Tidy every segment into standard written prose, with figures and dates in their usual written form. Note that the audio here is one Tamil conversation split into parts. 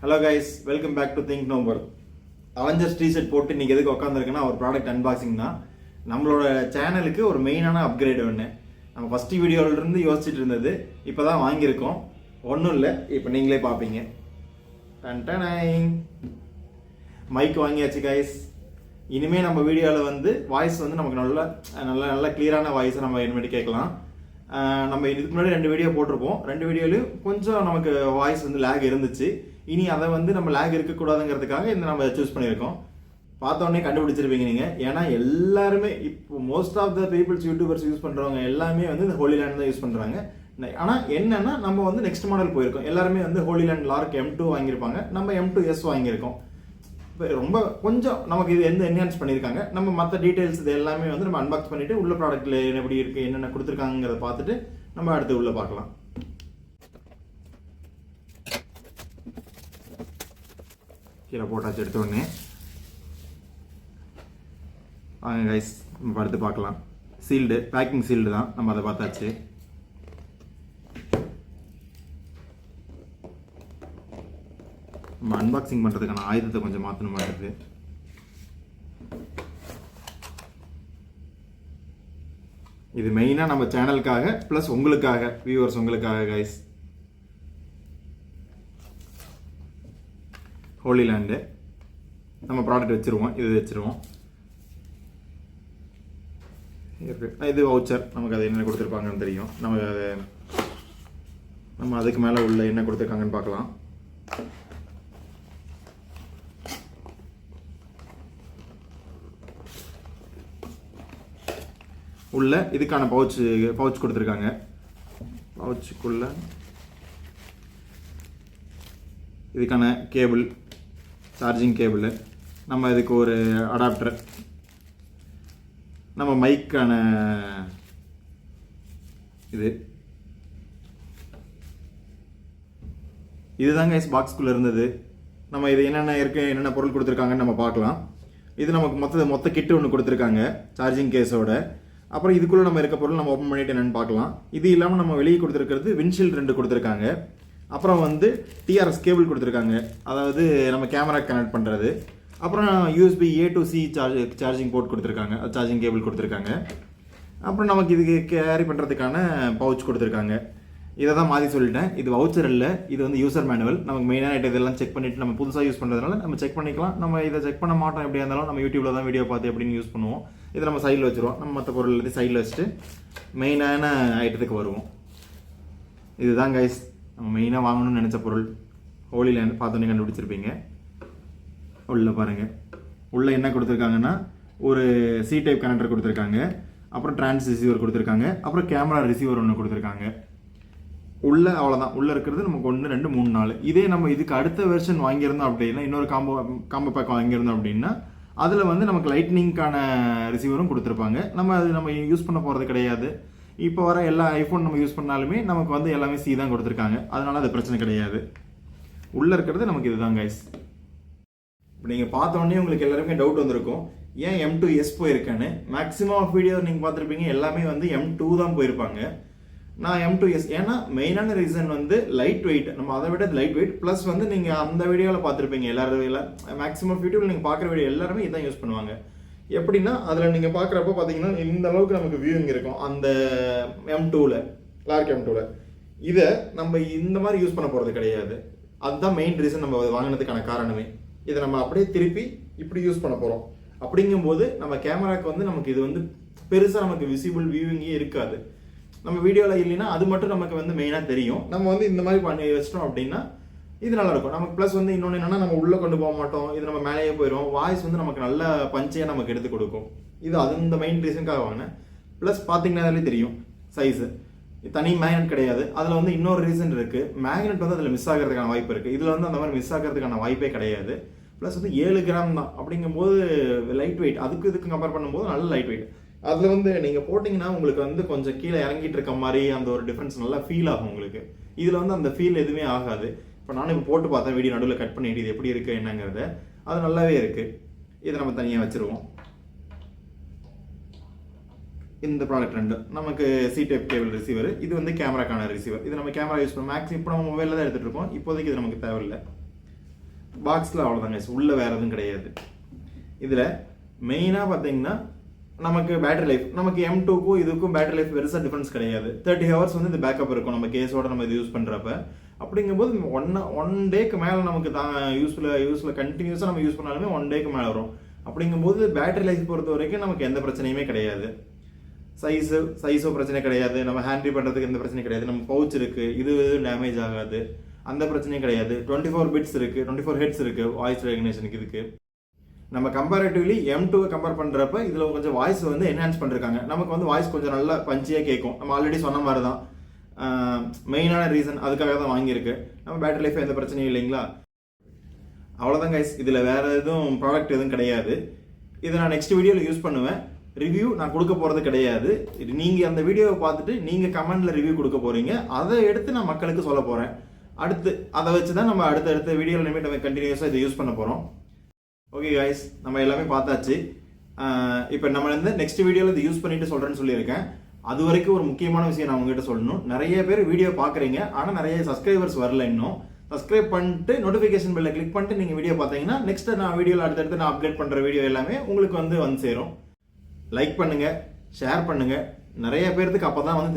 Hello guys, welcome back to think knower. Avengers T-shirt போட்டு இன்னைக்கு எதுக்கு உட்காந்துருக்குன்னா ஒரு ப்ராடக்ட் அன்பாக்சிங் தான். நம்மளோட சேனலுக்கு ஒரு மெயினான அப்கிரேட் ஒன்று நம்ம ஃபஸ்ட்டு வீடியோவிலிருந்து யோசிச்சுட்டு இருந்தது. இப்போ தான் வாங்கியிருக்கோம். ஒன்றும் இல்லை, இப்போ நீங்களே பார்ப்பீங்க. மைக் வாங்கியாச்சு கைஸ். இனிமேல் நம்ம வீடியோவில் வந்து வாய்ஸ் வந்து நமக்கு நல்ல கிளியரான வாய்ஸை நம்ம இனிமேட்டு கேட்கலாம். நம்ம இதுக்கு முன்னாடி 2 வீடியோ போட்டிருப்போம். 2 வீடியோலையும் கொஞ்சம் நமக்கு வாய்ஸ் வந்து லேக் இருந்துச்சு. இனி அதை வந்து நம்ம லேக் இருக்கக்கூடாதுங்கிறதுக்காக இந்த நம்ம சூஸ் பண்ணியிருக்கோம். பார்த்தோன்னே கண்டுபிடிச்சிருப்பீங்க நீங்கள். ஏன்னா எல்லாருமே இப்போ most of the peoples YouTubers use பண்ணுறவங்க எல்லாமே வந்து இந்த ஹோலிலேண்ட் தான் யூஸ் பண்ணுறாங்க. ஆனால் என்னென்னா நம்ம வந்து நெக்ஸ்ட் மாடல் போயிருக்கோம். எல்லாருமே வந்து ஹோலிலேண்ட் லார்க் M2 வாங்கியிருப்பாங்க. நம்ம M2S வாங்கியிருக்கோம். இப்போ ரொம்ப கொஞ்சம் நமக்கு இது என்ஹான்ஸ் பண்ணியிருக்காங்க. நம்ம மற்ற டீட்டெயில்ஸ் இது எல்லாமே வந்து நம்ம அன்பாக்ஸ் பண்ணிவிட்டு உள்ள ப்ராடக்ட்டில் எப்படி இருக்குது, என்னென்ன கொடுத்துருக்காங்கிறத பார்த்துட்டு நம்ம அடுத்து உள்ளே பார்க்கலாம். கீழே போட்டாச்சு எடுத்த உடனே. வாங்க கைஸ், நம்ம அடுத்து பார்க்கலாம். சீல்டு, பேக்கிங் சீல்டு தான், நம்ம அதை பார்த்தாச்சு. நம்ம அன்பாக்சிங் பண்ணுறதுக்கான ஆயுதத்தை கொஞ்சம் மாற்றணும் மாட்டுது. இது மெயினாக நம்ம சேனலுக்காக ப்ளஸ் உங்களுக்காக, வியூவர்ஸ் உங்களுக்காக கைஸ். ஹோலிலேண்டு நம்ம ப்ராடக்ட் வச்சுருவோம். இது வச்சுருவோம். இது வவுச்சர். நமக்கு அது என்ன கொடுத்துருப்பாங்கன்னு தெரியும். நம்ம அதுக்கு மேலே உள்ள என்ன கொடுத்துருக்காங்கன்னு பார்க்கலாம். உள்ள இதுக்கான பவுச் கொடுத்துருக்காங்க. பவுச்சுக்குள்ள இதுக்கான கேபிள், சார்ஜிங் கேபிள், நம்ம இதுக்கு ஒரு அடாப்டர், நம்ம மைக்கான இதுதாங்க பாக்ஸ்குள்ளே இருந்தது. நம்ம இது என்னென்ன இருக்குது, என்னென்ன பொருள் கொடுத்துருக்காங்கன்னு நம்ம பார்க்கலாம். இது நமக்கு மொத்த கிட்டு ஒன்று கொடுத்துருக்காங்க சார்ஜிங் கேஸோட. அப்புறம் இதுக்குள்ளே நம்ம இருக்க பொருள் நம்ம ஓப்பன் பண்ணிட்டு என்னென்னு பார்க்கலாம். இது இல்லாமல் நம்ம வெளியே கொடுத்துருக்கிறது விண்ட்ஷீல்டு 2 கொடுத்துருக்காங்க. அப்புறம் வந்து TRS கேபிள் கொடுத்துருக்காங்க, அதாவது நம்ம கேமரா கனெக்ட் பண்ணுறது. அப்புறம் USB A to C charging port கொடுத்துருக்காங்க, சார்ஜிங் கேபிள் கொடுத்துருக்காங்க. அப்புறம் நமக்கு இதுக்கு கேரி பண்ணுறதுக்கான பவுச் கொடுத்துருக்காங்க. இதை தான் மாற்றி சொல்லிட்டேன். இது வவுச்சர் இல்லை, இது வந்து யூசர் மேனுவல். நமக்கு மெயினான இதெல்லாம் செக் பண்ணிவிட்டு நம்ம புதுசாக யூஸ் பண்ணுறதுனால நம்ம செக் பண்ணிக்கலாம். நம்ம இதை செக் பண்ண மாட்டோம். எப்படியா இருந்தாலும் நம்ம யூடியூப்பில் தான் வீடியோ பார்த்து எப்படின்னு யூஸ் பண்ணுவோம். இதை நம்ம சைடில் வச்சுருவோம். நம்ம மற்ற பொருள் எல்லாத்தையும் சைடில் வச்சுட்டு மெயினான ஐட்டத்துக்கு வருவோம். இதுதான் கைஸ் நம்ம மெயினாக வாங்கணும்னு நினச்ச பொருள். ஹோலிலேண்ட் பார்த்தோன்னே கண்டுபிடிச்சிருப்பீங்க. உள்ளே பாருங்கள். உள்ளே என்ன கொடுத்துருக்காங்கன்னா ஒரு C டைப் கனெக்டர் கொடுத்துருக்காங்க. அப்புறம் டிரான்ஸ் ரிசீவர் கொடுத்துருக்காங்க. அப்புறம் கேமரா ரிசீவர் ஒன்று கொடுத்துருக்காங்க. உள்ளே அவ்வளோதான். உள்ளே இருக்கிறது நமக்கு 1 2 3 4. இதே நம்ம இதுக்கு அடுத்த வெர்ஷன் வாங்கியிருந்தோம் அப்படின்னா, இன்னொரு காம்போ பேக் வாங்கியிருந்தோம் அப்படின்னா, அதில் வந்து நமக்கு லைட்னிங்கான ரிசீவரும் கொடுத்துருப்பாங்க. நம்ம யூஸ் பண்ண போகிறது கிடையாது. இப்போ வர எல்லா ஐஃபோன் நம்ம யூஸ் பண்ணாலுமே நமக்கு வந்து எல்லாமே C தான் கொடுத்துருக்காங்க. அதனால அது பிரச்சனை கிடையாது. உள்ளே இருக்கிறது நமக்கு இதுதான் கைஸ். இப்போ நீங்கள் பார்த்தோன்னே உங்களுக்கு எல்லாருமே டவுட் வந்திருக்கும், ஏன் M2S போயிருக்கேன்னு. மேக்ஸிமம் ஆஃப் வீடியோ நீங்கள் பார்த்துருப்பீங்க, எல்லாமே வந்து M2 தான் போயிருப்பாங்க. நான் M2S, ஏன்னா மெயினான ரீசன் வந்து லைட் வெயிட். நம்ம அதை விட லைட் வெயிட் ப்ளஸ் வந்து நீங்கள் அந்த வீடியோவில் பார்த்துருப்பீங்க. மேக்ஸிமம் வீடியோவில் நீங்கள் பார்க்குற வீடியோ எல்லாருமே இதான் யூஸ் பண்ணுவாங்க. எப்படின்னா அதில் நீங்கள் பார்க்குறப்ப பார்த்தீங்கன்னா இந்த அளவுக்கு நமக்கு வியூவிங் இருக்கும் அந்த M2ல, லார்க் M2ல. இதை நம்ம இந்த மாதிரி யூஸ் பண்ண போகிறது கிடையாது. அதுதான் மெயின் ரீசன் நம்ம வாங்கினதுக்கான காரணமே. இதை நம்ம அப்படியே திருப்பி இப்படி யூஸ் பண்ண போகிறோம். அப்படிங்கும்போது நம்ம கேமராவுக்கு வந்து நமக்கு இது வந்து பெருசாக நமக்கு விசிபிள் வியூவிங்கே இருக்காது. நம்ம வீடியோவில் இல்லைன்னா அது மட்டும் நமக்கு வந்து மெயினாக தெரியும். நம்ம வந்து இந்த மாதிரி பண்ணி வச்சிட்டோம் அப்படின்னா இது நல்லாயிருக்கும். நமக்கு ப்ளஸ் வந்து இன்னொன்று என்னென்னா, நம்ம உள்ளே கொண்டு போக மாட்டோம். இது நம்ம மேலேயே போயிடும். வாய்ஸ் வந்து நமக்கு நல்ல பஞ்சையாக நமக்கு எடுத்து கொடுக்கும். அது இந்த மெயின் ரீசனுக்காக வாங்கினேன். ப்ளஸ் பார்த்தீங்கன்னாலே தெரியும் சைஸு தனி மேக்னெட் கிடையாது. அதில் வந்து இன்னொரு ரீசன் இருக்குது. மேக்னெட் வந்து அதில் மிஸ் ஆகிறதுக்கான வாய்ப்பு இருக்குது. இதில் வந்து அந்த மாதிரி மிஸ் ஆகிறதுக்கான வாய்ப்பே கிடையாது. ப்ளஸ் வந்து 7 கிராம் தான். அப்படிங்கும்போது லைட் வெயிட், இதுக்கு கம்பேர் பண்ணும்போது நல்ல லைட் வெயிட். அதில் வந்து நீங்கள் போட்டிங்கன்னா உங்களுக்கு வந்து கொஞ்சம் கீழே இறங்கிட்டு இருக்க மாதிரி அந்த ஒரு டிஃப்ரென்ஸ் நல்லா ஃபீல் ஆகும் உங்களுக்கு. இதில் வந்து அந்த ஃபீல் எதுவுமே ஆகாது. இப்போ நானும் இப்போ போட்டு பார்த்தேன், வீடியோ நடுவில் கட் பண்ணிட்டு இது எப்படி இருக்குது என்னங்கிறத. அது நல்லாவே இருக்குது. இதை நம்ம தனியாக வச்சுருவோம். இந்த ப்ராடக்ட் 2 நமக்கு C டைப் கேபிள் ரிசீவர். இது வந்து கேமராக்கான ரிசீவர். இது நம்ம கேமரா யூஸ் பண்ண மேக்ஸிமம் இப்போ நம்ம மொபைலில் தான் எடுத்துகிட்டு இருக்கோம். இப்போதைக்கு இது நமக்கு தேவையில்லை. பாக்ஸில் அவ்வளோதாங்க, உள்ளே வேறு எதுவும் கிடையாது. இதில் மெயினாக பார்த்தீங்கன்னா நமக்கு பேட்டரி லைஃப், நமக்கு M2க்கும் இதுக்கும் பேட்டரி லைஃப் பெருசாக டிஃபரன்ஸ் கிடையாது. 30 ஹவர்ஸ் வந்து இது பேக்கப் இருக்கும் நம்ம கேஸோட நம்ம இது யூஸ் பண்ணுறப்ப. அப்படிங்கும்போது ஒன் டேக்கு மேலே நமக்கு தான் யூஸில் கண்டினியூஸாக நம்ம யூஸ் பண்ணாலுமே 1 டேக்கு மேலே வரும். அப்படிங்கும்போது பேட்டரி லைஃப் பொறுத்த வரைக்கும் நமக்கு எந்த பிரச்சனையுமே கிடையாது. சைஸோ பிரச்சனை கிடையாது, நம்ம ஹேண்டில் பண்ணுறதுக்கு எந்த பிரச்சனையும் கிடையாது. நம்ம பவுச் இருக்குது, இது டேமேஜ் ஆகாது, அந்த பிரச்சனையும் கிடையாது. 24 பிட்ஸ் இருக்குது, 24 ஹெட்ஸ் இருக்குது வாய்ஸ் ரெகக்னேஷனுக்கு. இதுக்கு நம்ம கம்பேரிட்டிவ்லி M2வை கம்பேர் பண்ணுறப்ப இதில் கொஞ்சம் வாய்ஸ் வந்து என்ஹான்ஸ் பண்ணிருக்காங்க. நமக்கு வந்து வாய்ஸ் கொஞ்சம் நல்லா பஞ்சியாக கேட்கும். நம்ம ஆல்ரெடி சொன்ன மாதிரி தான் மெயினான ரீசன் அதுக்காக தான் வாங்கியிருக்கு. நம்ம பேட்டரி லைஃப் எந்த பிரச்சனையும் இல்லைங்களா? அவ்வளோதான் கைஸ், இதில் வேறு எதுவும் ப்ராடக்ட் எதுவும் கிடையாது. இதை நான் நெக்ஸ்ட் வீடியோவில் யூஸ் பண்ணுவேன். ரிவ்யூ நான் கொடுக்க போகிறது கிடையாது. நீங்கள் அந்த வீடியோவை பார்த்துட்டு நீங்கள் கமெண்டில் ரிவ்யூ கொடுக்க போகிறீங்க, அதை எடுத்து நான் மக்களுக்கு சொல்ல போகிறேன். அடுத்து அதை வச்சு தான் நம்ம அடுத்த வீடியோவில் இனிமேல் நம்ம கண்டினியூஸாக இதை யூஸ் பண்ண போகிறோம். ஓகே கைஸ், நம்ம எல்லாமே பார்த்தாச்சு. இப்போ நம்ம வந்து நெக்ஸ்ட் வீடியோவில் இதை யூஸ் பண்ணிட்டு சொல்கிறேன்னு சொல்லியிருக்கேன். அது வரைக்கும் ஒரு முக்கியமான விஷயம் நான் உங்ககிட்ட சொல்லணும். நிறைய பேர் வீடியோ பார்க்குறீங்க, ஆனால் நிறைய சப்ஸ்கிரைபர்ஸ் வரல இன்னும். சப்ஸ்கிரைப் பண்ணிட்டு நோட்டிஃபிகேஷன் பெல்லை கிளிக் பண்ணிட்டு நீங்கள் வீடியோ பார்த்தீங்கன்னா நெக்ஸ்ட் நான் வீடியோவில் அடுத்தடுத்து நான் அப்டேட் பண்ணுற வீடியோ எல்லாமே உங்களுக்கு வந்து சேரும். லைக் பண்ணுங்க, ஷேர் பண்ணுங்க. நிறைய பேர்த்துக்கு அப்போ தான் வந்து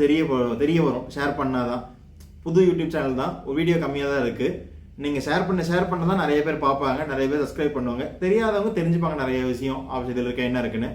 தெரிய வரும். ஷேர் பண்ணாதான், புது யூடியூப் சேனல் தான், ஒரு வீடியோ கம்மியாக தான் இருக்குது. நீங்கள் ஷேர் பண்ண தான் நிறைய பேர் பார்ப்பாங்க, நிறைய பேர் சப்ஸ்கிரைப் பண்ணுவாங்க. தெரியாதவங்க தெரிஞ்சுப்பாங்க நிறைய விஷயம் இதில் இருக்க என்ன இருக்குன்னு.